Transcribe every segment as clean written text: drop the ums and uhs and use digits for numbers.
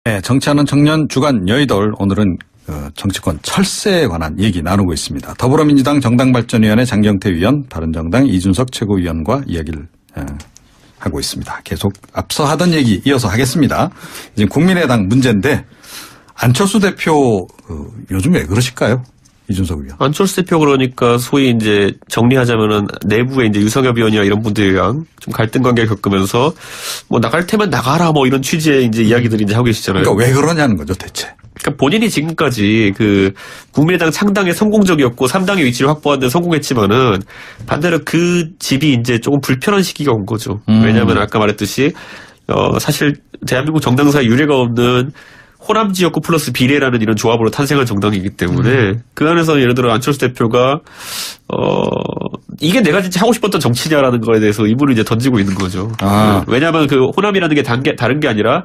네, 정치하는 청년 주간 여의돌 오늘은 정치권 철새에 관한 얘기 나누고 있습니다. 더불어민주당 정당발전위원회 장경태 위원, 바른정당 이준석 최고위원과 이야기를 하고 있습니다. 계속 앞서 하던 얘기 이어서 하겠습니다. 지금 국민의당 문제인데 안철수 대표 요즘 왜 그러실까요? 이준석 위원. 안철수 대표 그러니까 소위 이제 정리하자면은 내부에 이제 유성엽 의원이나 이런 분들이랑 좀 갈등 관계를 겪으면서 뭐 나갈 테면 나가라 뭐 이런 취지의 이제 이야기들이 이제 하고 계시잖아요. 그러니까 왜 그러냐는 거죠, 대체. 그러니까 본인이 지금까지 그 국민의당 창당에 성공적이었고 3당의 위치를 확보하는 데 성공했지만은 반대로 그 집이 이제 조금 불편한 시기가 온 거죠. 왜냐하면 아까 말했듯이 사실 대한민국 정당사에 유례가 없는 호남 지역구 플러스 비례라는 이런 조합으로 탄생한 정당이기 때문에 그 안에서 예를 들어 안철수 대표가 이게 내가 진짜 하고 싶었던 정치냐라는 거에 대해서 의문을 이제 던지고 있는 거죠. 왜냐하면 그 호남이라는 게 다른 게 아니라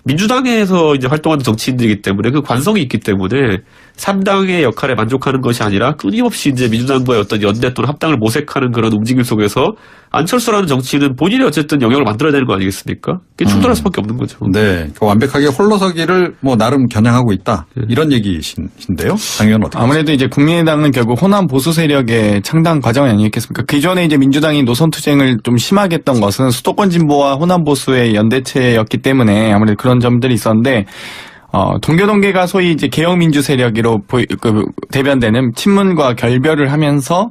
민주당에서 이제 활동하는 정치인들이기 때문에 그 관성이 있기 때문에 3당의 역할에 만족하는 것이 아니라 끊임없이 이제 민주당과의 어떤 연대 또는 합당을 모색하는 그런 움직임 속에서 안철수라는 정치인은 본인이 어쨌든 영역을 만들어야 되는 거 아니겠습니까? 그게 충돌할 수밖에 없는 거죠. 네. 완벽하게 홀로서기를 뭐 나름 겨냥하고 있다. 이런 얘기신데요. 장 의원 어떻게 아무래도 이제 국민의당은 결국 호남 보수 세력의 창당 과정이 아니겠습니까? 기존에 이제 민주당이 노선 투쟁을 좀 심하게 했던 것은 수도권 진보와 호남 보수의 연대체였기 때문에 아무래도 그런 점들이 있었는데 동교동계가 소위 이제 개혁민주 세력으로 대변되는 친문과 결별을 하면서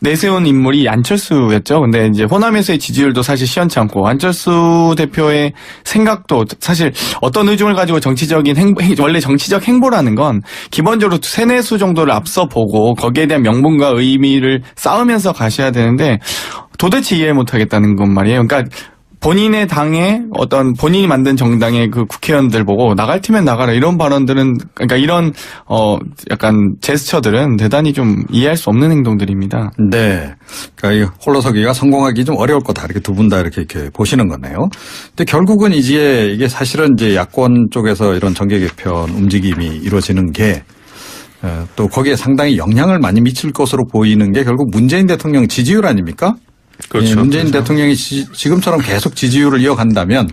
내세운 인물이 안철수였죠. 근데 이제 호남에서의 지지율도 사실 시원치 않고 안철수 대표의 생각도 사실 어떤 의중을 가지고 원래 정치적 행보라는 건 기본적으로 세네수 정도를 앞서 보고 거기에 대한 명분과 의미를 쌓으면서 가셔야 되는데 도대체 이해 못하겠다는 건 말이에요. 그러니까 본인의 당의 어떤 본인이 만든 정당의 그 국회의원들 보고 나갈 테면 나가라 이런 발언들은 그러니까 이런 약간 제스처들은 대단히 좀 이해할 수 없는 행동들입니다. 네. 그러니까 이 홀로서기가 성공하기 좀 어려울 거다. 이렇게 두 분 다 이렇게 보시는 거네요. 근데 결국은 이게 사실은 이제 야권 쪽에서 이런 정계 개편 움직임이 이루어지는 게 또 거기에 상당히 영향을 많이 미칠 것으로 보이는 게 결국 문재인 대통령 지지율 아닙니까? 그렇죠. 문재인 그렇죠. 대통령이 지금처럼 계속 지지율을 이어간다면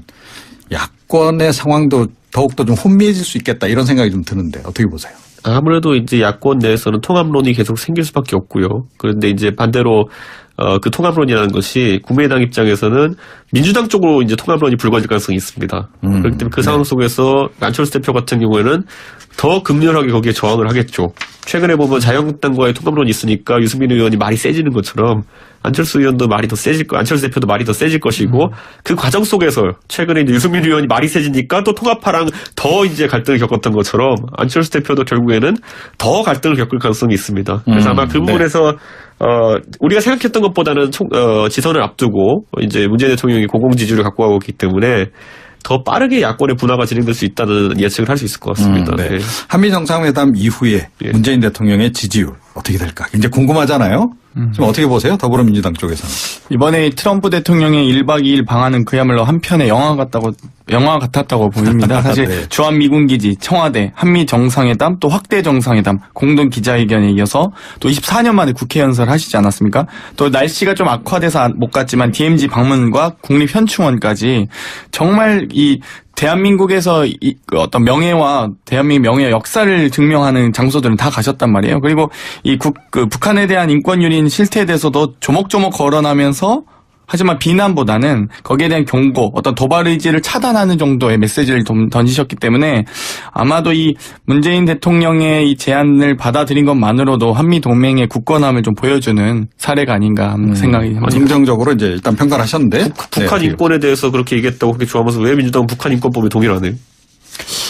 야권의 상황도 더욱더 좀 혼미해질 수 있겠다 이런 생각이 좀 드는데 어떻게 보세요? 아무래도 이제 야권 내에서는 통합론이 계속 생길 수밖에 없고요. 그런데 이제 반대로 그 통합론이라는 것이 국민의당 입장에서는 민주당 쪽으로 이제 통합론이 불거질 가능성이 있습니다. 그렇기 때문에 그 상황 속에서 안철수 대표 같은 경우에는 더 극렬하게 거기에 저항을 하겠죠. 최근에 보면 자유한국당과의 통합론이 있으니까 유승민 의원이 말이 세지는 것처럼 안철수 의원도 말이 더 세질 거, 안철수 대표도 말이 더 세질 것이고 그 과정 속에서 최근에 이제 유승민 의원이 말이 세지니까 또 통합파랑 더 이제 갈등을 겪었던 것처럼 안철수 대표도 결국에는 더 갈등을 겪을 가능성이 있습니다. 그래서 아마 그 부분에서 우리가 생각했던 것보다는 지선을 앞두고 이제 문재인 대통령이 공공지지를 갖고 가고 있기 때문에 더 빠르게 야권의 분화가 진행될 수 있다는 예측을 할 수 있을 것 같습니다. 네. 네. 한미 정상회담 이후에 문재인 대통령의 지지율 어떻게 될까 굉장히 궁금하잖아요. 지금 어떻게 보세요? 더불어민주당 쪽에서는. 이번에 트럼프 대통령의 1박 2일 방한은 그야말로 한편의 영화 같았다고 보입니다. 사실 네. 주한미군기지, 청와대, 한미 정상회담, 또 확대 정상회담, 공동 기자회견에 이어서 또 24년 만에 국회 연설 하시지 않았습니까? 또 날씨가 좀 악화돼서 못 갔지만 DMZ 방문과 국립현충원까지 정말 이 대한민국에서 어떤 명예와 대한민국 명예와 역사를 증명하는 장소들은 다 가셨단 말이에요. 그리고 북한에 대한 인권유린 실태에 대해서도 조목조목 거론하면서 하지만 비난보다는 거기에 대한 경고, 어떤 도발 의지를 차단하는 정도의 메시지를 던지셨기 때문에 아마도 이 문재인 대통령의 이 제안을 받아들인 것만으로도 한미 동맹의 굳건함을 좀 보여주는 사례가 아닌가 하는 생각이 듭니다. 긍정적으로 이제 일단 평가를 하셨는데 북한 인권에 대해서 그렇게 얘기했다고 그렇게 좋아하면서 왜 민주당은 북한 인권법에 동의를 안 해요?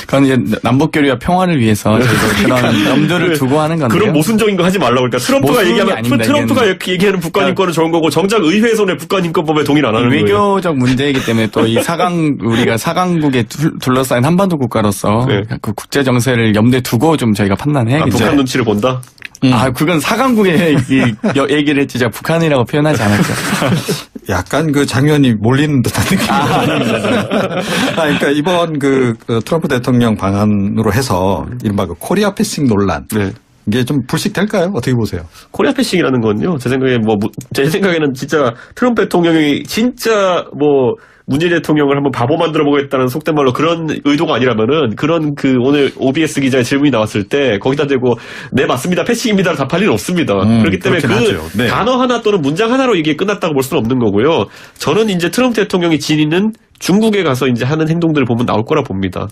그건 이제 남북교류와 평화를 위해서 저희도 그런 염두를 두고 하는 건데요. 그런 모순적인 거 하지 말라고. 그러니까 트럼프가 얘기하는 북한 인권은 좋은 거고 정작 의회에서는 북한 인권법에 동의를 안 하는 거예요. 외교적 문제이기 때문에 또 이 우리가 사강국에 둘러싸인 한반도 국가로서 네. 그 국제 정세를 염두에 두고 좀 저희가 판단해야겠죠. 북한 눈치를 본다? 그건 사강국의 얘기를 했지 제가 북한이라고 표현하지 않았죠. 약간 장 의원이 몰리는 듯한 느낌. 그러니까 이번 트럼프 대통령 방안으로 해서 이른바 코리아 패싱 논란. 네. 이게 좀 불식될까요? 어떻게 보세요? 코리아 패싱이라는 건요. 제 생각에는 진짜 트럼프 대통령이 진짜 문재인 대통령을 한번 바보 만들어 보겠다는 속된 말로 그런 의도가 아니라면은 그런 오늘 OBS 기자의 질문이 나왔을 때 거기다 대고 네 맞습니다 패싱입니다로 답할 일은 없습니다. 그렇기 때문에 그 그렇긴 하죠. 네. 단어 하나 또는 문장 하나로 이게 끝났다고 볼 수는 없는 거고요. 저는 이제 트럼프 대통령이 지니는 중국에 가서 이제 하는 행동들을 보면 나올 거라 봅니다.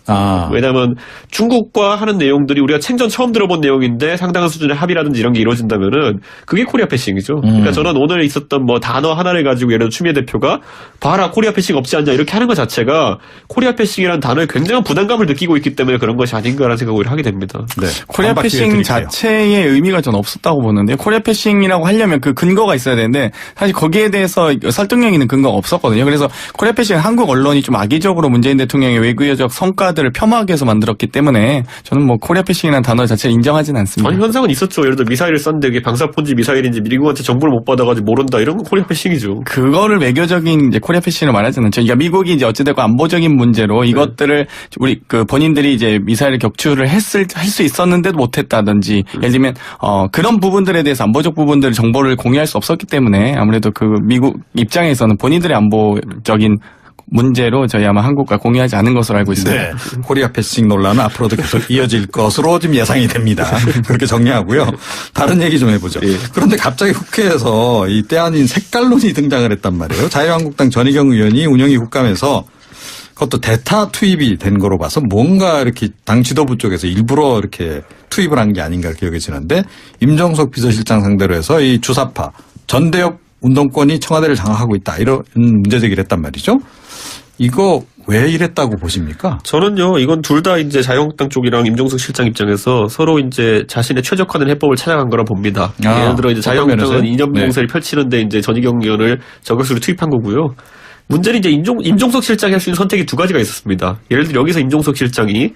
왜냐하면 중국과 하는 내용들이 우리가 생전 처음 들어본 내용인데 상당한 수준의 합의라든지 이런 게 이루어진다면은 그게 코리아 패싱이죠. 그러니까 저는 오늘 있었던 뭐 단어 하나를 가지고 예를 들어 추미애 대표가 봐라 코리아 패싱 없지 않냐 이렇게 하는 것 자체가 코리아 패싱이라는 단어에 굉장한 부담감을 느끼고 있기 때문에 그런 것이 아닌가라는 생각을 하게 됩니다. 네. 코리아 반박 기회 패싱 드릴게요. 자체의 의미가 전 없었다고 보는데 코리아 패싱이라고 하려면 그 근거가 있어야 되는데 사실 거기에 대해서 설득력 있는 근거가 없었거든요. 그래서 코리아 패싱은 한국 언론이 좀 악의적으로 문재인 대통령의 외교적 성과들을 폄하하기 위해서 만들었기 때문에 저는 뭐 코리아 패싱이라는 단어 자체를 인정하지는 않습니다. 아니 현상은 있었죠. 예를 들어 미사일을 쐈는데 이게 방사폰지 미사일인지 미국한테 정보를 못 받아가지고 모른다 이런 건 코리아 패싱이죠. 그거를 외교적인 이제 코리아 패싱을 말하지는 않죠. 그러니까 미국이 이제 어찌됐건 안보적인 문제로 이것들을 우리 그 본인들이 이제 미사일 격추를 할 수 있었는데도 못했다든지 예를 들면 그런 부분들에 대해서 안보적 부분들을 정보를 공유할 수 없었기 때문에 아무래도 그 미국 입장에서는 본인들의 안보적인 문제로 저희 아마 한국과 공유하지 않은 것으로 알고 있습니다. 네. 코리아 패싱 논란은 앞으로도 계속 이어질 것으로 지금 예상이 됩니다. 그렇게 정리하고요. 다른 얘기 좀 해보죠. 예. 그런데 갑자기 국회에서 이 때 아닌 색깔론이 등장을 했단 말이에요. 자유한국당 전희경 의원이 운영위 국감에서 그것도 대타 투입이 된 거로 봐서 뭔가 이렇게 당 지도부 쪽에서 일부러 이렇게 투입을 한 게 아닌가 이렇게 여겨지는데 임종석 비서실장 상대로 해서 이 주사파 전대협 운동권이 청와대를 장악하고 있다 이런 문제 제기를 했단 말이죠. 이거 왜 이랬다고 보십니까? 저는요, 이건 둘 다 이제 자유한국당 쪽이랑 임종석 실장 입장에서 서로 이제 자신의 최적화된 해법을 찾아간 거라 봅니다. 예를 들어 이제 자유한국당은 이념 공세를 펼치는데 이제 전희경 의원을 저격수로 투입한 거고요. 문제는 이제 임종석 실장이 할 수 있는 선택이 두 가지가 있었습니다. 예를 들어 여기서 임종석 실장이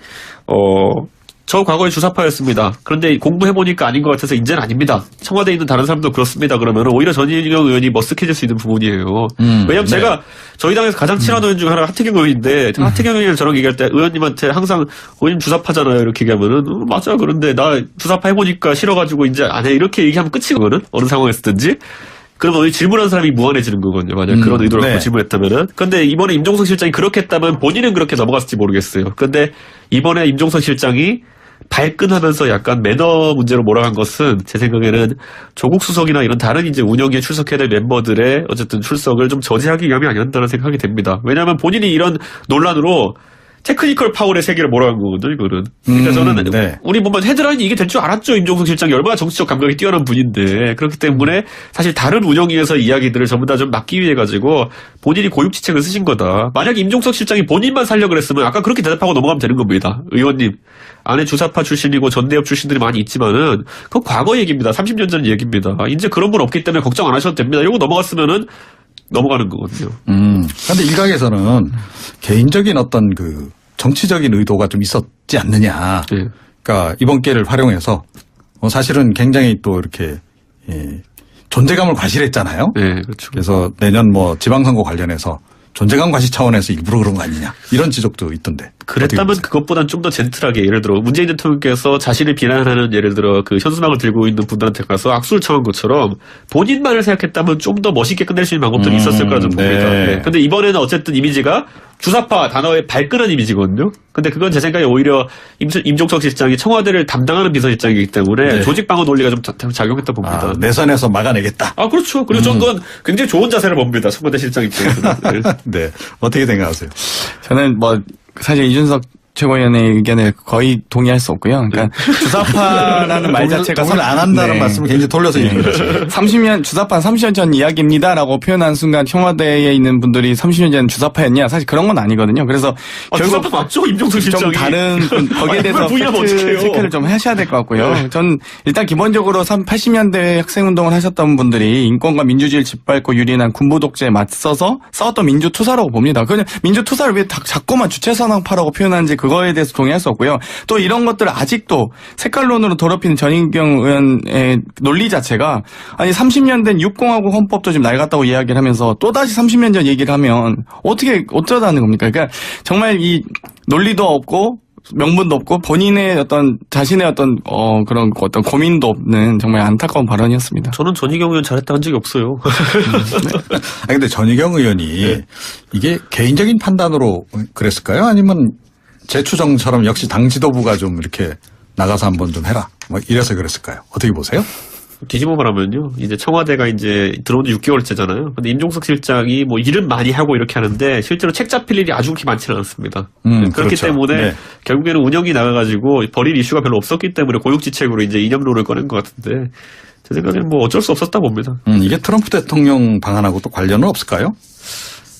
저 과거에 주사파였습니다. 그런데 공부해보니까 아닌 것 같아서 이제는 아닙니다. 청와대에 있는 다른 사람도 그렇습니다. 그러면 오히려 전희경 의원이 머쓱해질 수 있는 부분이에요. 왜냐하면 제가 저희 당에서 가장 친한 의원 중 하나가 하태경 의원인데 하태경 의원이 저랑 얘기할 때 의원님한테 항상 의원님 주사파잖아요. 이렇게 얘기하면은 맞아. 그런데 나 주사파 해보니까 싫어가지고 이제 안 해. 이렇게 얘기하면 끝이거든. 어느 상황에서든지. 그러면 질문한 사람이 무한해지는 거거든요. 만약 그런 의도로 갖고 질문했다면은. 그런데 이번에 임종석 실장이 그렇게 했다면 본인은 그렇게 넘어갔을지 모르겠어요. 그런데 이번에 임종석 실장이 발끈하면서 약간 매너 문제로 몰아간 것은 제 생각에는 조국 수석이나 이런 다른 이제 운영에 출석해야 될 멤버들의 어쨌든 출석을 좀 저지하기 위함이 아니었다는 생각이 됩니다. 왜냐하면 본인이 이런 논란으로 테크니컬 파울의 세계를 몰아간 거거든요, 이거는. 그러니까 저는 우리 보면 헤드라인이 이게 될 줄 알았죠. 임종석 실장이 얼마나 정치적 감각이 뛰어난 분인데. 그렇기 때문에 사실 다른 운영위에서 이야기들을 전부 다 좀 막기 위해 가지고 본인이 고육지책을 쓰신 거다. 만약에 임종석 실장이 본인만 살려고 그랬으면 아까 그렇게 대답하고 넘어가면 되는 겁니다. 의원님. 안에 주사파 출신이고 전대협 출신들이 많이 있지만은 그건 과거 얘기입니다. 30년 전 얘기입니다. 이제 그런 분 없기 때문에 걱정 안 하셔도 됩니다. 이러고 넘어갔으면은 넘어가는 거거든요. 그런데 일각에서는 개인적인 어떤 그 정치적인 의도가 좀 있었지 않느냐. 네. 그러니까 이번 기회를 활용해서 사실은 굉장히 또 이렇게 존재감을 과시했잖아요. 네, 그렇죠. 그래서 내년 뭐 지방선거 관련해서 존재감 과시 차원에서 일부러 그런 거 아니냐 이런 지적도 있던데. 그랬다면 그것보단 좀 더 젠틀하게 예를 들어 문재인 대통령께서 자신을 비난하는 예를 들어 그 현수막을 들고 있는 분들한테 가서 악수를 청한 것처럼 본인만을 생각했다면 좀 더 멋있게 끝낼 수 있는 방법들이 있었을 거라 좀 봅니다. 네. 근데 이번에는 어쨌든 이미지가 주사파 단어에 발끈한 이미지거든요. 근데 그건 제 생각에 오히려 임종석 실장이 청와대를 담당하는 비서실장이기 때문에 조직 방어 논리가 좀 작용했다 봅니다. 내선에서 막아내겠다. 그렇죠. 그리고 저는 그건 굉장히 좋은 자세를 봅니다. 청와대 실장 입장에서는. 네. 어떻게 생각하세요? 저는 뭐 사실 이준석 최고위원의 의견을 거의 동의할 수 없고요. 그러니까 주사파라는 말 자체가 동의를 안 한다는 말씀을 굉장히 돌려서 얘기를 하죠. 30년 주사파 30년 전 이야기입니다라고 표현한 순간 청와대에 있는 분들이 30년 전 주사파였냐? 사실 그런 건 아니거든요. 그래서 결국 주사파 맞죠? 임종석 실장이. 좀 다른 거기에 대해서 체크를 좀 하셔야 될 것 같고요. 전 일단 기본적으로 80년대 학생운동을 하셨던 분들이 인권과 민주주의를 짓밟고 유린한 군부 독재에 맞서서 싸웠던 민주투사라고 봅니다. 그냥 민주투사를 왜 자꾸만 주체사상파라고 표현하는지 그거에 대해서 동의할 수 없고요. 또 이런 것들을 아직도 색깔론으로 더럽히는 전희경 의원의 논리 자체가 아니 30년 된 육공화국 헌법도 지금 낡았다고 이야기를 하면서 또다시 30년 전 얘기를 하면 어쩌다는 겁니까? 그러니까 정말 이 논리도 없고 명분도 없고 본인의 어떤 자신의 어떤 그런 어떤 고민도 없는 정말 안타까운 발언이었습니다. 저는 전희경 의원 잘했다 한 적이 없어요. 근데 전희경 의원이 이게 개인적인 판단으로 그랬을까요? 아니면 재추정처럼 역시 당 지도부가 좀 이렇게 나가서 한번 좀 해라. 뭐 이래서 그랬을까요? 어떻게 보세요? 뒤집어 말하면요. 이제 청와대가 이제 들어온 지 6개월째잖아요. 근데 임종석 실장이 뭐 일은 많이 하고 이렇게 하는데 실제로 책 잡힐 일이 아주 그렇게 많지는 않습니다. 그렇기 그렇죠. 때문에 네. 결국에는 운영이 나가가지고 버릴 이슈가 별로 없었기 때문에 고육지책으로 이제 이념론을 꺼낸 것 같은데 제 생각에는 뭐 어쩔 수 없었다 봅니다. 이게 트럼프 대통령 방안하고 또 관련은 없을까요?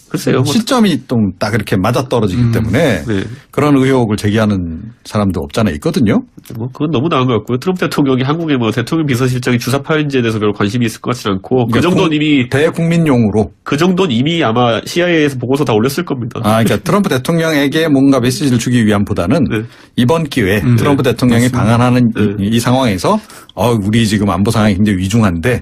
글쎄요. 뭐 시점이 또 딱 이렇게 맞아떨어지기 때문에 네. 그런 의혹을 제기하는 사람도 없잖아 있거든요. 뭐 그건 너무 나은 것 같고요. 트럼프 대통령이 한국의 뭐 대통령 비서실장이 주사 파인지에 대해서 별로 관심이 있을 것 같지는 않고 그 정도는 이미 대국민용으로. 그 정도는 이미 아마 CIA에서 보고서 다 올렸을 겁니다. 그러니까 트럼프 대통령에게 뭔가 메시지를 주기 위함보다는 네. 이번 기회에 트럼프 대통령이 맞습니다. 방한하는 이 상황에서 우리 지금 안보 상황이 굉장히 위중한데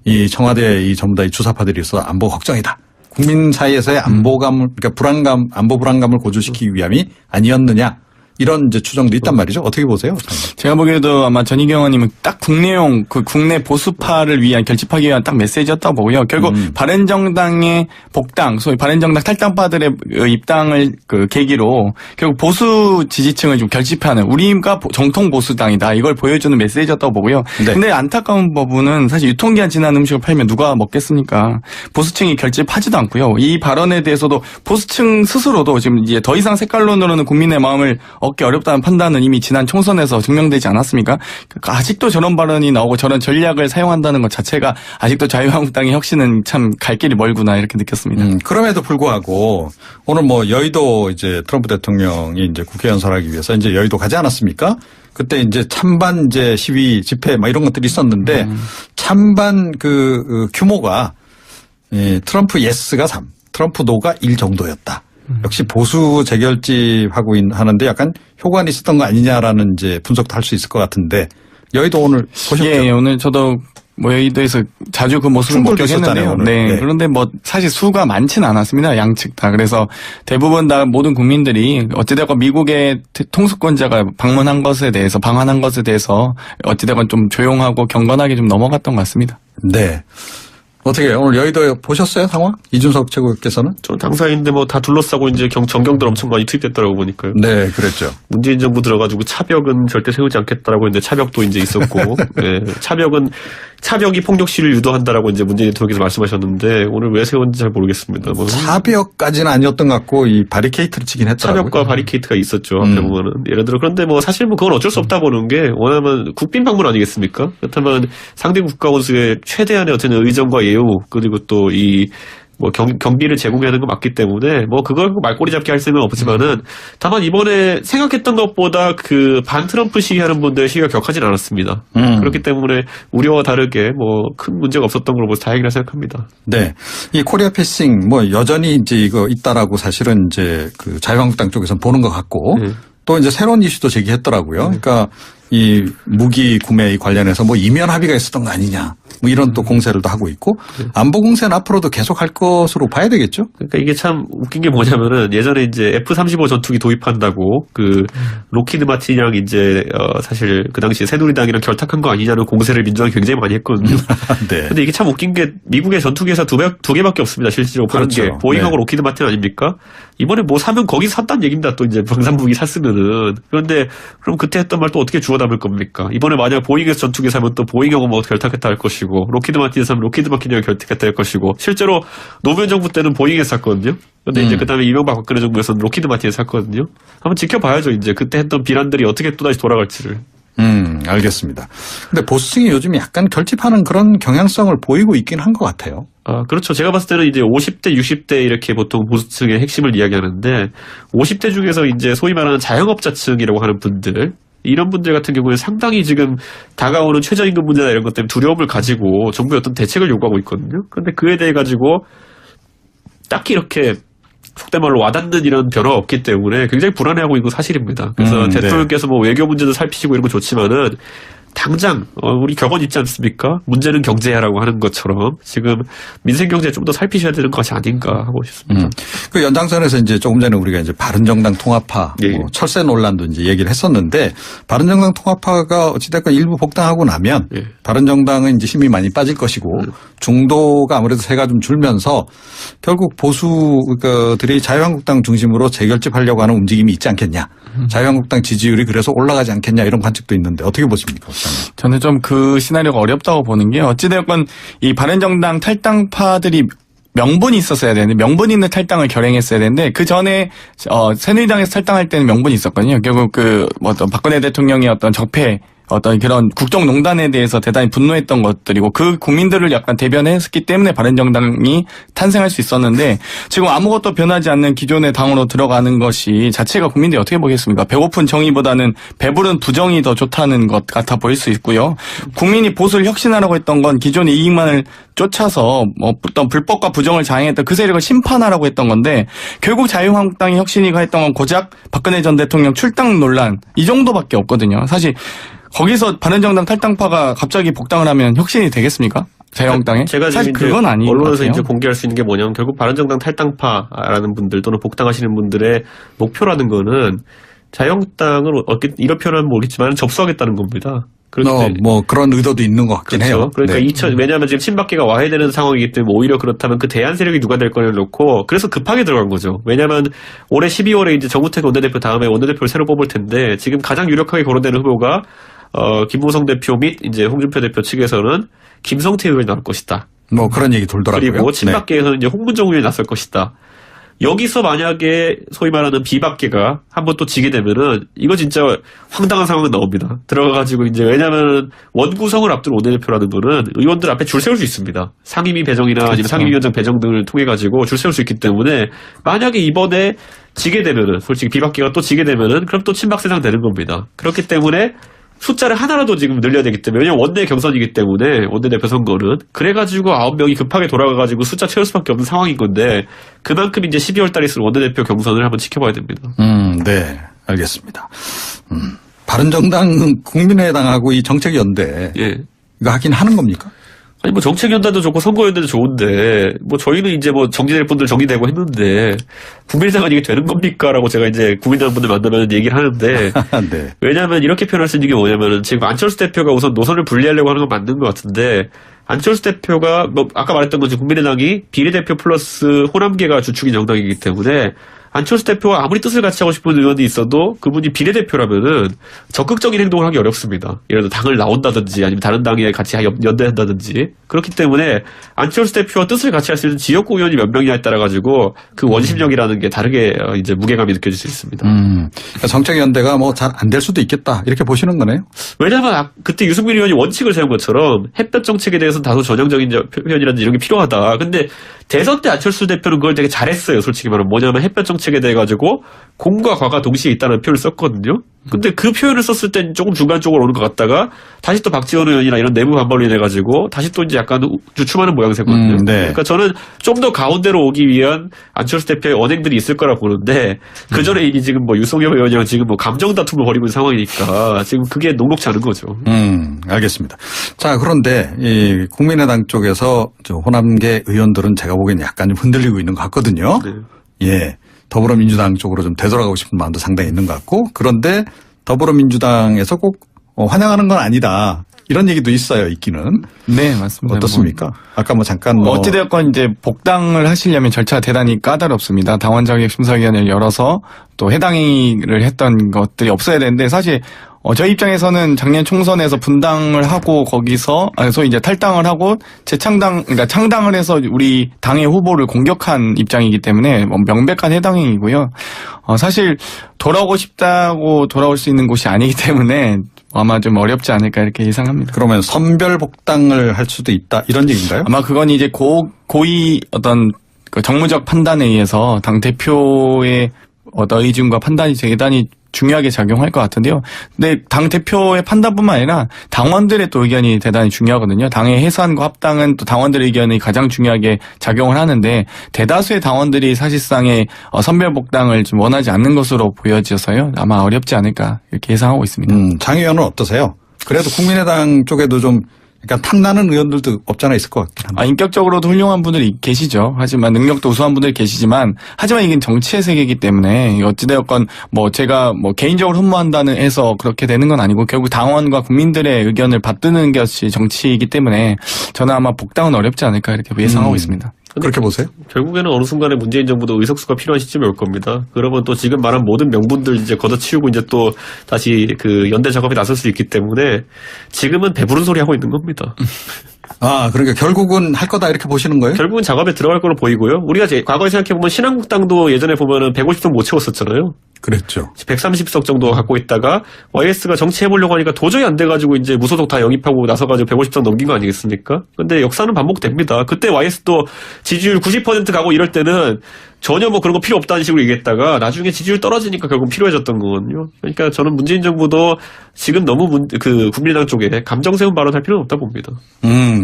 이 청와대에 이 전부 다 이 주사파들이 있어서 안보 걱정이다. 국민 사이에서의 안보감을 그러니까 불안감, 안보 불안감을 고조시키기 위함이 아니었느냐. 이런 이제 추정도 있단 말이죠. 어떻게 보세요? 제가 보기에도 아마 전희경 의원님은 딱 국내용, 그 국내 보수파를 위한 결집하기 위한 딱 메시지였다고 보고요. 결국 바른정당의 복당, 소위 바른정당 탈당파들의 입당을 그 계기로 결국 보수 지지층을 좀 결집하는 우리가 정통 보수당이다. 이걸 보여주는 메시지였다고 보고요. 네. 근데 안타까운 부분은 사실 유통기한 지난 음식을 팔면 누가 먹겠습니까? 보수층이 결집하지도 않고요. 이 발언에 대해서도 보수층 스스로도 지금 이제 더 이상 색깔론으로는 국민의 마음을 얻기 어렵다는 판단은 이미 지난 총선에서 증명되지 않았습니까? 아직도 저런 발언이 나오고 저런 전략을 사용한다는 것 자체가 아직도 자유한국당의 혁신은 참 갈 길이 멀구나 이렇게 느꼈습니다. 그럼에도 불구하고 오늘 뭐 여의도 이제 트럼프 대통령이 이제 국회 연설하기 위해서 이제 여의도 가지 않았습니까? 그때 이제 찬반 이제 시위 집회 막 이런 것들이 있었는데 찬반 그 규모가 트럼프 예스가 3, 트럼프 노가 1 정도였다. 역시 보수 재결집하고 하는데 약간 효과는 있었던 거 아니냐라는 이제 분석도 할 수 있을 것 같은데 여의도 오늘 보셨죠? 예, 오늘 저도 뭐 여의도에서 자주 그 모습을 충돌도 목격했는데요. 있었잖아요, 오늘. 네. 네. 그런데 뭐 사실 수가 많지는 않았습니다. 양측 다. 그래서 대부분 다 모든 국민들이 어찌되건 미국의 통수권자가 방한한 것에 대해서 어찌되건 좀 조용하고 경건하게 좀 넘어갔던 것 같습니다. 네. 어떻게 오늘 여의도 보셨어요 상황? 이준석 최고께서는? 저는 당사인데 뭐 다 둘러싸고 이제 전경들 엄청 많이 투입됐더라고 보니까요. 네, 그랬죠. 문재인 정부 들어가지고 차벽은 절대 세우지 않겠다라고 했는데 차벽도 이제 있었고, 네, 차벽이 폭력 시위를 유도한다라고 이제 문재인 대통령께서 말씀하셨는데 오늘 왜 세웠는지 잘 모르겠습니다. 뭐 차벽까지는 아니었던 것 같고 이 바리케이트를 치긴 했더라고요. 차벽과 바리케이트가 있었죠. 앞에 보면은 예를 들어 그런데 뭐 사실 뭐 그건 어쩔 수 없다 보는 게 원하면 국빈 방문 아니겠습니까? 그렇다면 상대 국가원수의 최대한의 어떤 의정과 예우 그리고 또 이 뭐 경비를 제공하는 거 맞기 때문에 뭐 그걸 말꼬리 잡기 할 생각은 없지만은 다만 이번에 생각했던 것보다 그 반 트럼프 시위하는 분들 시위가 격하진 않았습니다. 그렇기 때문에 우려와 다르게 뭐 큰 문제가 없었던 걸로 보서 다행이라 생각합니다. 네. 이 코리아 패싱 뭐 여전히 이제 이거 있다라고 사실은 이제 그 자유한국당 쪽에서는 보는 것 같고 또 이제 새로운 이슈도 제기했더라고요. 그러니까 이 무기 구매 관련해서 뭐 이면 합의가 있었던 거 아니냐. 뭐 이런 또 공세를 또 하고 있고 안보 공세는 앞으로도 계속 할 것으로 봐야 되겠죠. 그러니까 이게 참 웃긴 게 뭐냐면은 예전에 이제 F-35 전투기 도입한다고 그 로키드 마틴이랑 이제 사실 그 당시 새누리당이랑 결탁한 거 아니냐는 공세를 민주당이 굉장히 많이 했거든요. 네. 근데 이게 참 웃긴 게 미국의 전투기 회사 두 개밖에 없습니다. 실제로 그런 그렇죠. 게 보잉하고 네. 로키드 마틴 아닙니까? 이번에 뭐 사면 거기서 샀다는 얘기입니다. 또 이제 방산무기 샀으면은. 그런데 그럼 그때 했던 말 또 어떻게 주워 담을 겁니까? 이번에 만약 보잉에서 전투기 사면 또 보잉하고 뭐 결탁했다 할 것이고 로키드 마틴에서 사면 로키드 마틴이랑 결탁했다 할 것이고 실제로 노무현 정부 때는 보잉에서 샀거든요. 근데 이제 그다음에 이명박 박근혜 정부에서는 로키드 마틴에서 샀거든요. 한번 지켜봐야죠. 이제 그때 했던 비난들이 어떻게 또다시 돌아갈지를. 알겠습니다. 근데 보수층이 요즘 약간 결집하는 그런 경향성을 보이고 있긴 한 것 같아요. 아, 그렇죠. 제가 봤을 때는 이제 50대, 60대 이렇게 보통 보수층의 핵심을 이야기하는데 50대 중에서 이제 소위 말하는 자영업자층이라고 하는 분들 이런 분들 같은 경우에 상당히 지금 다가오는 최저임금 문제나 이런 것 때문에 두려움을 가지고 정부의 어떤 대책을 요구하고 있거든요. 그런데 그에 대해 가지고 딱히 이렇게 속된 말로 와닿는 이런 변화가 없기 때문에 굉장히 불안해하고 있는 건 사실입니다. 그래서 네. 대통령께서 뭐 외교 문제도 살피시고 이런 거 좋지만은 당장 우리 격언 있지 않습니까? 문제는 경제야라고 하는 것처럼 지금 민생 경제 좀 더 살피셔야 되는 것이 아닌가 하고 싶습니다. 그 연장선에서 이제 조금 전에 우리가 이제 바른정당 통합파, 예. 뭐 철새 논란도 이제 얘기를 했었는데 바른정당 통합파가 어찌됐건 일부 복당하고 나면 예. 바른정당은 이제 힘이 많이 빠질 것이고 중도가 아무래도 세가 좀 줄면서 결국 보수들이 자유한국당 중심으로 재결집하려고 하는 움직임이 있지 않겠냐. 자유한국당 지지율이 그래서 올라가지 않겠냐 이런 관측도 있는데 어떻게 보십니까? 박사님? 저는 좀 그 시나리오가 어렵다고 보는 게 어찌되었건 이 바른정당 탈당파들이 명분이 있었어야 되는데 명분 있는 탈당을 결행했어야 되는데 그 전에 새누리당에서 탈당할 때는 명분이 있었거든요. 결국 어떤 박근혜 대통령의 어떤 적폐 어떤 그런 국정농단에 대해서 대단히 분노했던 것들이고 그 국민들을 약간 대변했기 때문에 바른정당이 탄생할 수 있었는데 지금 아무것도 변하지 않는 기존의 당으로 들어가는 것이 자체가 국민들이 어떻게 보겠습니까? 배고픈 정의보다는 배부른 부정이 더 좋다는 것 같아 보일 수 있고요. 국민이 보수를 혁신하라고 했던 건 기존의 이익만을 쫓아서 어떤 불법과 부정을 자행했던 그 세력을 심판하라고 했던 건데 결국 자유한국당의 혁신이가 했던 건 고작 박근혜 전 대통령 출당 논란 이 정도밖에 없거든요. 사실 거기서 바른정당 탈당파가 갑자기 복당을 하면 혁신이 되겠습니까? 자유한국당에? 제가 사실 그건 아닌 것 언론에서 같아요. 이제 공개할 수 있는 게 뭐냐면 결국 바른정당 탈당파라는 분들 또는 복당하시는 분들의 목표라는 거는 자유한국당을 이런 표현하면 모르겠지만 접수하겠다는 겁니다. 뭐 그런 의도도 있는 것 같긴 그렇죠. 해요. 그러니까 네. 왜냐하면 지금 친박계가 와야 되는 상황이기 때문에 오히려 그렇다면 그 대안 세력이 누가 될 거를 놓고 그래서 급하게 들어간 거죠. 왜냐하면 올해 12월에 이제 정우택 원내대표 다음에 원내대표를 새로 뽑을 텐데 지금 가장 유력하게 거론되는 후보가 김무성 대표 및 이제 홍준표 대표 측에서는 김성태 의원이 나올 것이다. 뭐 그런 얘기 돌더라고요. 그리고 친박계에서는 이제 홍문정 의원이 나설 것이다. 여기서 만약에 소위 말하는 비박계가 한번 또 지게 되면은 이거 진짜 황당한 상황이 나옵니다. 들어가가지고 이제 왜냐면 원구성을 앞둔 원내대표라는 거는 의원들 앞에 줄 세울 수 있습니다. 상임위 배정이나 아니면 상임위원장 배정 등을 통해 가지고 줄 세울 수 있기 때문에 만약에 이번에 지게 되면은 솔직히 비박계가 또 지게 되면은 그럼 또 친박 세상 되는 겁니다. 그렇기 때문에 숫자를 하나라도 지금 늘려야 되기 때문에 왜냐면 원내 경선이기 때문에 원내대표 선거는 그래가지고 9명이 급하게 돌아가가지고 숫자 채울 수밖에 없는 상황인 건데 그만큼 이제 12월 달에 있을 원내대표 경선을 한번 지켜봐야 됩니다. 네, 알겠습니다. 바른정당 국민의당하고 이 정책연대 예. 이거 하긴 하는 겁니까? 아니 뭐 정책연단도 좋고 선거연대도 좋은데 뭐 저희는 이제 뭐 정지될 분들 정리되고 했는데 국민의당은 이게 되는 겁니까라고 제가 이제 국민의당 분들 만나면 얘기를 하는데 네. 왜냐하면 이렇게 표현할 수 있는 게 뭐냐면은 지금 안철수 대표가 우선 노선을 분리하려고 하는 건 맞는 것 같은데 안철수 대표가 뭐 아까 말했던 것처럼 국민의당이 비례대표 플러스 호남계가 주축인 정당이기 때문에 안철수 대표가 아무리 뜻을 같이 하고 싶은 의원이 있어도 그분이 비례대표라면은 적극적인 행동을 하기 어렵습니다. 예를 들어 당을 나온다든지 아니면 다른 당에 같이 연대한다든지 그렇기 때문에 안철수 대표와 뜻을 같이 할 수 있는 지역구 의원이 몇 명이냐에 따라 가지고 그 원심력이라는 게 다르게 이제 무게감이 느껴질 수 있습니다. 그러니까 정책연대가 뭐 잘 안 될 수도 있겠다 이렇게 보시는 거네요. 왜냐하면 그때 유승민 의원이 원칙을 세운 것처럼 햇볕 정책에 대해서는 다소 전형적인 표현이라든지 이런 게 필요하다. 근데 대선 때 안철수 대표는 그걸 되게 잘했어요. 솔직히 말하면 뭐냐면 햇볕 정책에 대해 가지고 공과 과가 동시에 있다는 표현을 썼거든요. 근데 그 표현을 썼을 땐 조금 중간쪽으로 오는 것 같다가 다시 또 박지원 의원이나 이런 내부 반발로 인해 가지고 다시 또 이제 약간 주춤하는 모양새거든요. 네. 그러니까 저는 좀 더 가운데로 오기 위한 안철수 대표의 언행들이 있을 거라 보는데 그 전에 이게 지금 뭐 유승엽 의원이랑 지금 뭐 감정 다툼을 벌이고 있는 상황이니까 지금 그게 녹록지 않은 거죠. 알겠습니다. 자, 그런데 이 국민의당 쪽에서 저 호남계 의원들은 제가 보기에는 약간 좀 흔들리고 있는 것 같거든요. 네. 예. 더불어민주당 쪽으로 좀 되돌아가고 싶은 마음도 상당히 있는 것 같고 그런데 더불어민주당에서 꼭 환영하는 건 아니다. 이런 얘기도 있어요, 있기는. 네, 맞습니다. 어떻습니까? 아까 뭐 잠깐 어찌되었건 이제 복당을 하시려면 절차가 대단히 까다롭습니다. 당원 자격 심사위원회를 열어서 또 해당을 했던 것들이 없어야 되는데 사실 저희 입장에서는 작년 총선에서 분당을 하고 거기서 소위 이제 탈당을 하고 그러니까 창당을 해서 우리 당의 후보를 공격한 입장이기 때문에 명백한 해당행위고요. 사실 돌아오고 싶다고 돌아올 수 있는 곳이 아니기 때문에 아마 좀 어렵지 않을까 이렇게 예상합니다. 그러면 선별 복당을 할 수도 있다 이런 얘기인가요? 아마 그건 이제 고의 어떤 그 정무적 판단에 의해서 당 대표의 어떤 의중과 판단이 대단히 중요하게 작용할 것 같은데요. 근데 당 대표의 판단뿐만 아니라 당원들의 또 의견이 대단히 중요하거든요. 당의 해산과 합당은 또 당원들의 의견이 가장 중요하게 작용을 하는데 대다수의 당원들이 사실상의 선별 복당을 좀 원하지 않는 것으로 보여져서요. 아마 어렵지 않을까 이렇게 예상하고 있습니다. 장 의원은 어떠세요? 그래도 국민의당 쪽에도 좀 그러니까 탐나는 의원들도 없잖아 있을 것 같긴 한데. 인격적으로도 훌륭한 분들이 계시죠. 하지만 능력도 우수한 분들이 계시지만 하지만 이건 정치의 세계이기 때문에 어찌되었건 뭐 제가 뭐 개인적으로 흠모한다는 해서 그렇게 되는 건 아니고 결국 당원과 국민들의 의견을 받드는 것이 정치이기 때문에 저는 아마 복당은 어렵지 않을까 이렇게 예상하고 있습니다. 그렇게 보세요? 결국에는 어느 순간에 문재인 정부도 의석수가 필요한 시점이 올 겁니다. 그러면 또 지금 말한 모든 명분들 이제 걷어치우고 이제 또 다시 그 연대 작업에 나설 수 있기 때문에 지금은 배부른 소리 하고 있는 겁니다. 아, 그러니까 결국은 할 거다 이렇게 보시는 거예요? 결국은 작업에 들어갈 거로 보이고요. 우리가 과거에 생각해보면 신한국당도 예전에 보면은 150석 못 채웠었잖아요. 그랬죠. 130석 정도 갖고 있다가 YS가 정치해보려고 하니까 도저히 안 돼가지고 이제 무소속 다 영입하고 나서가지고 150석 넘긴 거 아니겠습니까? 근데 역사는 반복됩니다. 그때 YS도 지지율 90% 가고 이럴 때는 전혀 뭐 그런 거 필요 없다는 식으로 얘기했다가 나중에 지지율 떨어지니까 결국 필요해졌던 거거든요. 그러니까 저는 문재인 정부도 지금 너무 국민의당 쪽에 감정 세운 발언할 필요는 없다 봅니다.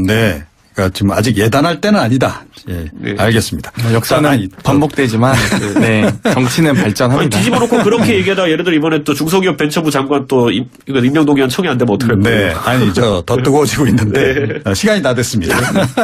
네. 그러니까 지금 아직 예단할 때는 아니다. 예, 네. 알겠습니다. 역사는 반복되지만 네, 정치는 발전합니다. 뒤집어 놓고 그렇게 얘기하다가 예를 들어 이번에 또 중소기업 벤처부 장관 또 임명동의안 청이 안 되면 어떡할 거예요? 네. 아니, 더 뜨거워지고 있는데. 시간이 다 됐습니다.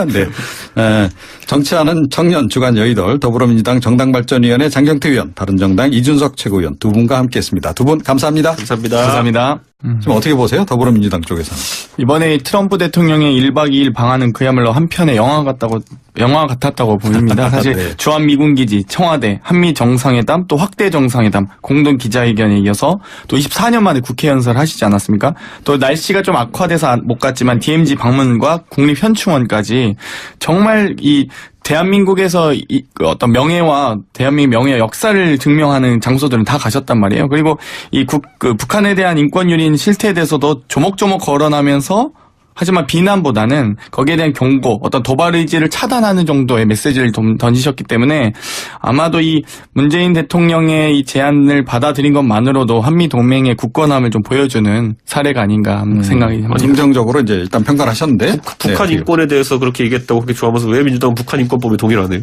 네. 정치하는 청년 주간 여의돌 더불어민주당 정당발전위원회 장경태 의원, 바른정당 이준석 최고위원 두 분과 함께 했습니다. 두 분 감사합니다. 감사합니다. 감사합니다. 지금 어떻게 보세요? 더불어민주당 쪽에서는. 이번에 트럼프 대통령의 1박 2일 방한은 그야말로 한편의 영화 같았다고 보입니다. 사실 네. 주한미군기지, 청와대, 한미 정상회담, 또 확대 정상회담, 공동 기자회견에 이어서 또 24년 만에 국회 연설을 하시지 않았습니까? 또 날씨가 좀 악화돼서 못 갔지만 DMZ 방문과 국립현충원까지 정말 이 대한민국에서 그 어떤 명예와 대한민국 명예 역사를 증명하는 장소들은 다 가셨단 말이에요. 그리고 북한에 대한 인권유린 실태에 대해서도 조목조목 거론하면서 하지만 비난보다는 거기에 대한 경고, 어떤 도발 의지를 차단하는 정도의 메시지를 좀 던지셨기 때문에 아마도 이 문재인 대통령의 이 제안을 받아들인 것만으로도 한미 동맹의 굳건함을 좀 보여주는 사례가 아닌가 생각이 합니다. 긍정적으로 이제 일단 평가를 하셨는데. 북한 네, 인권에 대해서 그렇게 얘기했다고 그렇게 좋아하면서 왜 민주당은 북한 인권법에 동의를 안 해요?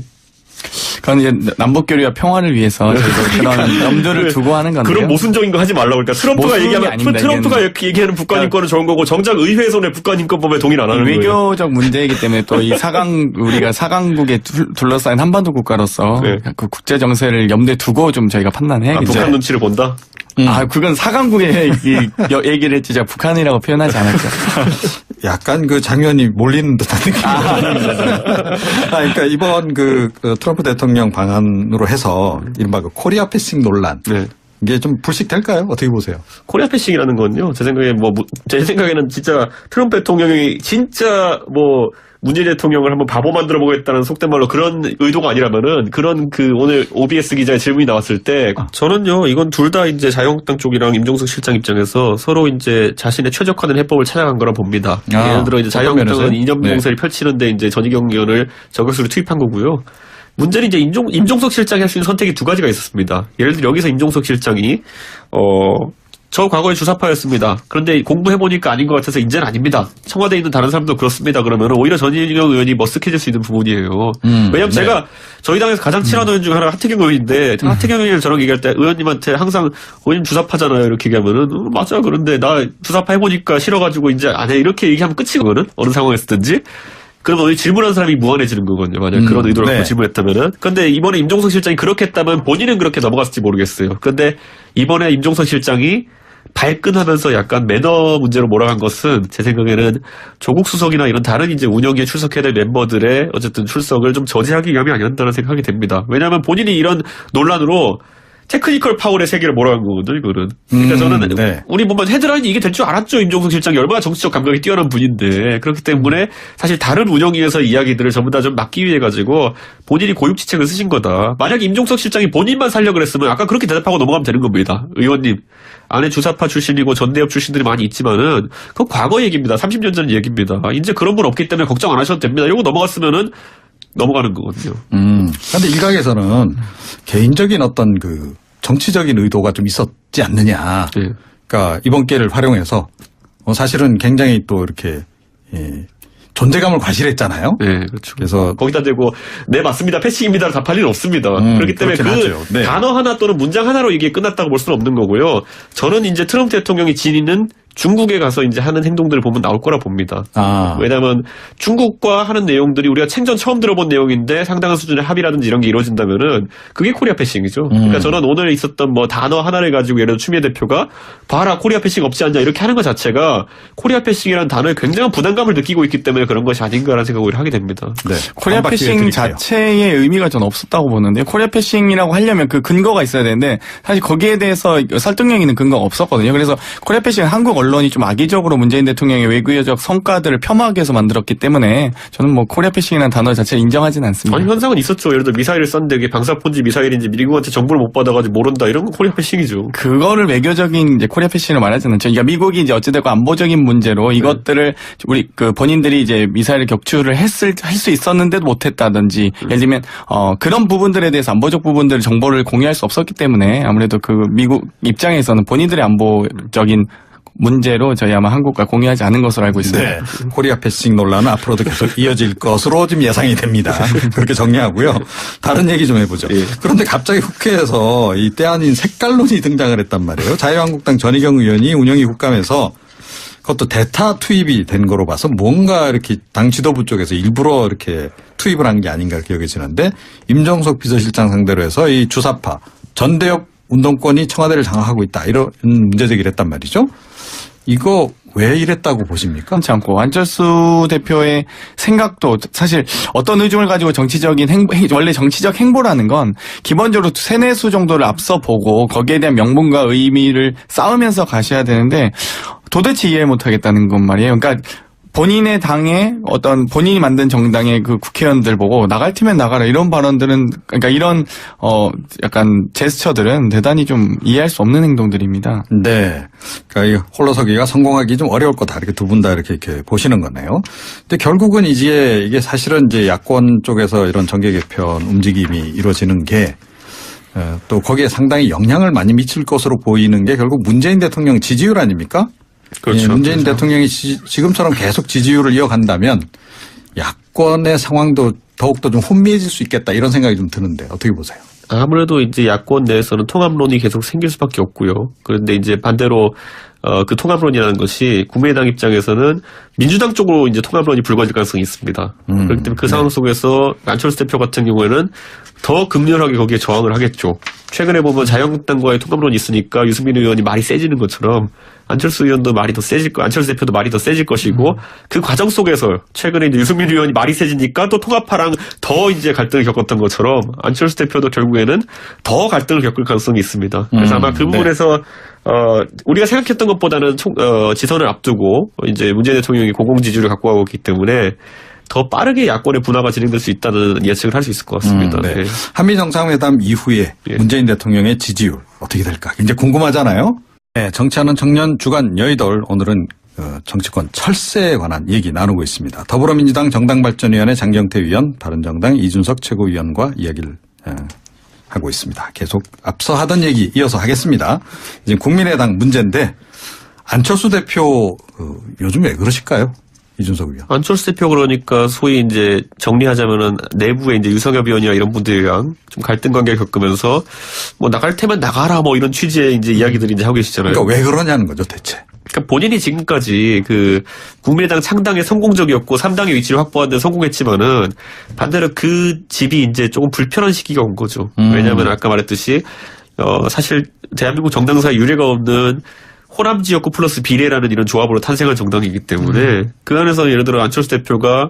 그건 이제 남북교류와 평화를 위해서 저희도 그런 염두를 두고 하는 건데요. 그런 모순적인 거 하지 말라고. 그러니까 트럼프가 모순이 얘기하면 아닙니다, 트럼프가 얘기하는 북한 인권은 좋은 거고 정작 의회에서는 북한 인권법에 동의를 안 하는 거예요. 외교적 문제이기 때문에 또 이 우리가 사강국에 둘러싸인 한반도 국가로서 네. 그 국제 정세를 염두에 두고 좀 저희가 판단해야겠죠. 북한 눈치를 본다? 그건 사강국의 얘기를 했지 제가 북한이라고 표현하지 않았죠. 약간 그 장면이 몰리는 듯한 느낌이. 그러니까 이번 그 트럼프 대통령 방안으로 해서 이른바 그 코리아 패싱 논란. 네. 이게 좀 불식될까요? 어떻게 보세요? 코리아 패싱이라는 건요. 제 생각에는 진짜 트럼프 대통령이 진짜 문재인 대통령을 한번 바보 만들어 보겠다는 속된 말로 그런 의도가 아니라면은 그런 오늘 OBS 기자의 질문이 나왔을 때 저는요 이건 둘 다 이제 자유한국당 쪽이랑 임종석 실장 입장에서 서로 이제 자신의 최적화된 해법을 찾아간 거라 봅니다. 예를 들어 이제 자유한국당은 이념 공세를 펼치는데 이제 전희경 의원을 저격수로 투입한 거고요. 문제는 이제 임종석 실장이 할 수 있는 선택이 두 가지가 있었습니다. 예를 들어 여기서 임종석 실장이 저 과거에 주사파였습니다. 그런데 공부해보니까 아닌 것 같아서 이제는 아닙니다. 청와대에 있는 다른 사람도 그렇습니다. 그러면 오히려 전희경 의원이 머쓱해질 수 있는 부분이에요. 왜냐하면 제가 저희 당에서 가장 친한 의원 중 하나가 하태경 의원인데 하태경 의원이 저랑 얘기할 때 의원님한테 항상 의원님 주사파잖아요. 이렇게 얘기하면은 맞아. 그런데 나 주사파 해보니까 싫어가지고 이제 안 해. 이렇게 얘기하면 끝이거든. 어느 상황에서든지. 그러면 질문한 사람이 무한해지는 거거든요. 만약 그런 의도를 갖고 질문했다면은. 근데 이번에 임종석 실장이 그렇게 했다면 본인은 그렇게 넘어갔을지 모르겠어요. 근데 이번에 임종석 실장이 발끈하면서 약간 매너 문제로 몰아간 것은 제 생각에는 조국 수석이나 이런 다른 이제 운영위에 출석해야 될 멤버들의 어쨌든 출석을 좀 저지하기 위함이 아니었다는 생각이 됩니다. 왜냐하면 본인이 이런 논란으로 테크니컬 파울의 세계를 몰아간 거거든요, 이거는. 그러니까 저는 우리 보면 헤드라인이 이게 될 줄 알았죠. 임종석 실장이 얼마나 정치적 감각이 뛰어난 분인데. 그렇기 때문에 사실 다른 운영위에서 이야기들을 전부 다 좀 막기 위해 가지고 본인이 고육지책을 쓰신 거다. 만약에 임종석 실장이 본인만 살려 그랬으면 아까 그렇게 대답하고 넘어가면 되는 겁니다. 의원님. 안에 주사파 출신이고 전대협 출신들이 많이 있지만은 그건 과거 얘기입니다. 30년 전 얘기입니다. 이제 그런 분 없기 때문에 걱정 안 하셔도 됩니다. 이거 넘어갔으면은 넘어가는 거거든요. 그런데 일각에서는 개인적인 어떤 정치적인 의도가 좀 있었지 않느냐. 네. 그러니까 이번 기회를 활용해서 사실은 굉장히 또 이렇게 존재감을 과시했잖아요. 네, 그렇죠. 그래서 거기다 대고 네 맞습니다. 패싱입니다를 답할 일은 없습니다. 그렇기 때문에 단어 하나 또는 문장 하나로 이게 끝났다고 볼 수는 없는 거고요. 저는 이제 트럼프 대통령이 지니는 중국에 가서 이제 하는 행동들을 보면 나올 거라 봅니다. 아. 왜냐하면 중국과 하는 내용들이 우리가 생전 처음 들어본 내용인데 상당한 수준의 합의라든지 이런 게 이루어진다면은 그게 코리아 패싱이죠. 그러니까 저는 오늘 있었던 뭐 단어 하나를 가지고 예를 들어 추미애 대표가 봐라 코리아 패싱 없지 않냐 이렇게 하는 것 자체가 코리아 패싱이라는 단어에 굉장한 부담감을 느끼고 있기 때문에 그런 것이 아닌가라는 생각을 하게 됩니다. 네. 코리아 한 바퀴 패싱 드릴게요. 자체의 의미가 전 없었다고 보는데 코리아 패싱이라고 하려면 그 근거가 있어야 되는데 사실 거기에 대해서 설득력 있는 근거가 없었거든요. 그래서 코리아 패싱은 한국 언론이 좀 악의적으로 문재인 대통령의 외교적 성과들을 폄하하기 위해서 만들었기 때문에 저는 뭐 코리아 패싱이라는 단어 자체를 인정하지는 않습니다. 아니 현상은 있었죠. 예를 들어 미사일을 쐈는데 이게 방사폰지 미사일인지 미국한테 정보를 못 받아가지고 모른다 이런 건 코리아 패싱이죠. 그거를 외교적인 이제 코리아 패싱을 말하지는 않죠. 그러니까 미국이 이제 어찌됐건 안보적인 문제로 이것들을 우리 그 본인들이 이제 미사일을 격추를 할 수 있었는데도 못했다든지 예를 들면 그런 부분들에 대해서 안보적 부분들 정보를 공유할 수 없었기 때문에 아무래도 그 미국 입장에서는 본인들의 안보적인 문제로 저희 아마 한국과 공유하지 않은 것으로 알고 있습니다. 네. 코리아 패싱 논란은 앞으로도 계속 이어질 것으로 지금 예상이 됩니다. 그렇게 정리하고요. 다른 얘기 좀 해보죠. 예. 그런데 갑자기 국회에서 이 때 아닌 색깔론이 등장을 했단 말이에요. 자유한국당 전희경 의원이 운영위 국감에서 그것도 대타 투입이 된 거로 봐서 뭔가 이렇게 당 지도부 쪽에서 일부러 이렇게 투입을 한 게 아닌가 이렇게 여겨지는데 임종석 비서실장 상대로 해서 이 주사파 전대협 운동권이 청와대를 장악하고 있다 이런 문제 제기를 했단 말이죠. 이거 왜 이랬다고 보십니까? 그렇지 않고 안철수 대표의 생각도 사실 어떤 의중을 가지고 정치적인 원래 정치적 행보라는 건 기본적으로 세네 수 정도를 앞서 보고 거기에 대한 명분과 의미를 쌓으면서 가셔야 되는데 도대체 이해 못하겠다는 건 말이에요. 그러니까 본인의 당의 어떤 본인이 만든 정당의 그 국회의원들 보고 나갈 테면 나가라 이런 발언들은 그러니까 이런 약간 제스처들은 대단히 좀 이해할 수 없는 행동들입니다. 네. 그러니까 이 홀로서기가 성공하기 좀 어려울 거다. 이렇게 두 분 다 이렇게 보시는 거네요. 근데 결국은 이게 사실은 이제 야권 쪽에서 이런 정계 개편 움직임이 이루어지는 게 또 거기에 상당히 영향을 많이 미칠 것으로 보이는 게 결국 문재인 대통령 지지율 아닙니까? 그렇죠. 예, 문재인 대통령이 지금처럼 계속 지지율을 이어간다면 야권의 상황도 더욱더 좀 혼미해질 수 있겠다 이런 생각이 좀 드는데 어떻게 보세요? 아무래도 이제 야권 내에서는 통합론이 계속 생길 수밖에 없고요. 그런데 이제 반대로 그 통합론이라는 것이 국민의당 입장에서는 민주당 쪽으로 이제 통합론이 불거질 가능성이 있습니다. 그렇기 때문에 그 상황 속에서 안철수 대표 같은 경우에는 더 극렬하게 거기에 저항을 하겠죠. 최근에 보면 자유한국당과의 통합론이 있으니까 유승민 의원이 말이 세지는 것처럼 안철수 의원도 말이 더 세질 거, 안철수 대표도 말이 더 세질 것이고 그 과정 속에서 최근에 이제 유승민 의원이 말이 세지니까 또 통합파랑 더 이제 갈등을 겪었던 것처럼 안철수 대표도 결국에는 더 갈등을 겪을 가능성이 있습니다. 그래서 아마 그 부분에서 우리가 생각했던 것보다는 지선을 앞두고 이제 문재인 대통령이 공공 지지율을 갖고 가고 있기 때문에 더 빠르게 야권의 분화가 진행될 수 있다는 예측을 할 수 있을 것 같습니다. 네. 네. 한미 정상회담 이후에 예. 문재인 대통령의 지지율 어떻게 될까 굉장히 궁금하잖아요. 네, 정치하는 청년 주간 여의돌 오늘은 정치권 철새에 관한 얘기 나누고 있습니다. 더불어민주당 정당발전위원회 장경태 위원, 바른정당 이준석 최고위원과 이야기를 하고 있습니다. 계속 앞서 하던 얘기 이어서 하겠습니다. 이제 국민의당 문제인데 안철수 대표 요즘 왜 그러실까요? 이준석 위원. 안철수 대표 그러니까 소위 이제 정리하자면은 내부에 이제 유성엽 의원이나 이런 분들이랑 좀 갈등 관계를 겪으면서 뭐 나갈 테면 나가라 뭐 이런 취지의 이제 이야기들이 이제 하고 계시잖아요. 그러니까 왜 그러냐는 거죠, 대체. 그러니까 본인이 지금까지 그 국민의당 창당에 성공적이었고 3당의 위치를 확보하는 데 성공했지만은 반대로 그 집이 이제 조금 불편한 시기가 온 거죠. 왜냐하면 아까 말했듯이 사실 대한민국 정당사에 유례가 없는 호남 지역구 플러스 비례라는 이런 조합으로 탄생한 정당이기 때문에 그 안에서 예를 들어 안철수 대표가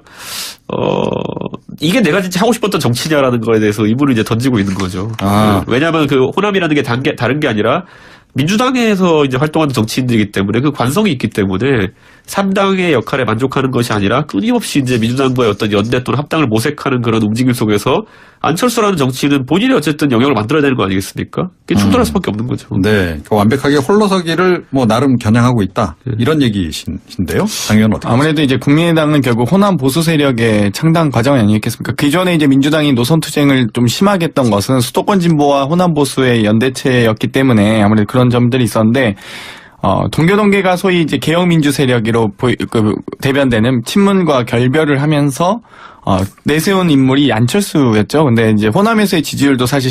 이게 내가 진짜 하고 싶었던 정치냐라는 거에 대해서 의문을 이제 던지고 있는 거죠. 왜냐하면 그 호남이라는 게 다른 게 아니라 민주당에서 이제 활동하는 정치인들이기 때문에 그 관성이 있기 때문에 3당의 역할에 만족하는 것이 아니라 끊임없이 이제 민주당과의 어떤 연대 또는 합당을 모색하는 그런 움직임 속에서 안철수라는 정치인은 본인이 어쨌든 영향을 만들어야 되는 거 아니겠습니까? 그게 충돌할 수밖에 없는 거죠. 네. 그러니까 완벽하게 홀로서기를 뭐 나름 겨냥하고 있다. 이런 얘기신데요. 장 의원 어떻게 아무래도 이제 국민의당은 결국 호남 보수 세력의 창당 과정 아니겠습니까? 기존에 이제 민주당이 노선 투쟁을 좀 심하게 했던 것은 수도권 진보와 호남 보수의 연대체였기 때문에 아무래도 그런 점들이 있었는데 동교동계가 소위 이제 개혁민주 세력으로 대변되는 친문과 결별을 하면서 내세운 인물이 안철수였죠. 근데 이제 호남에서의 지지율도 사실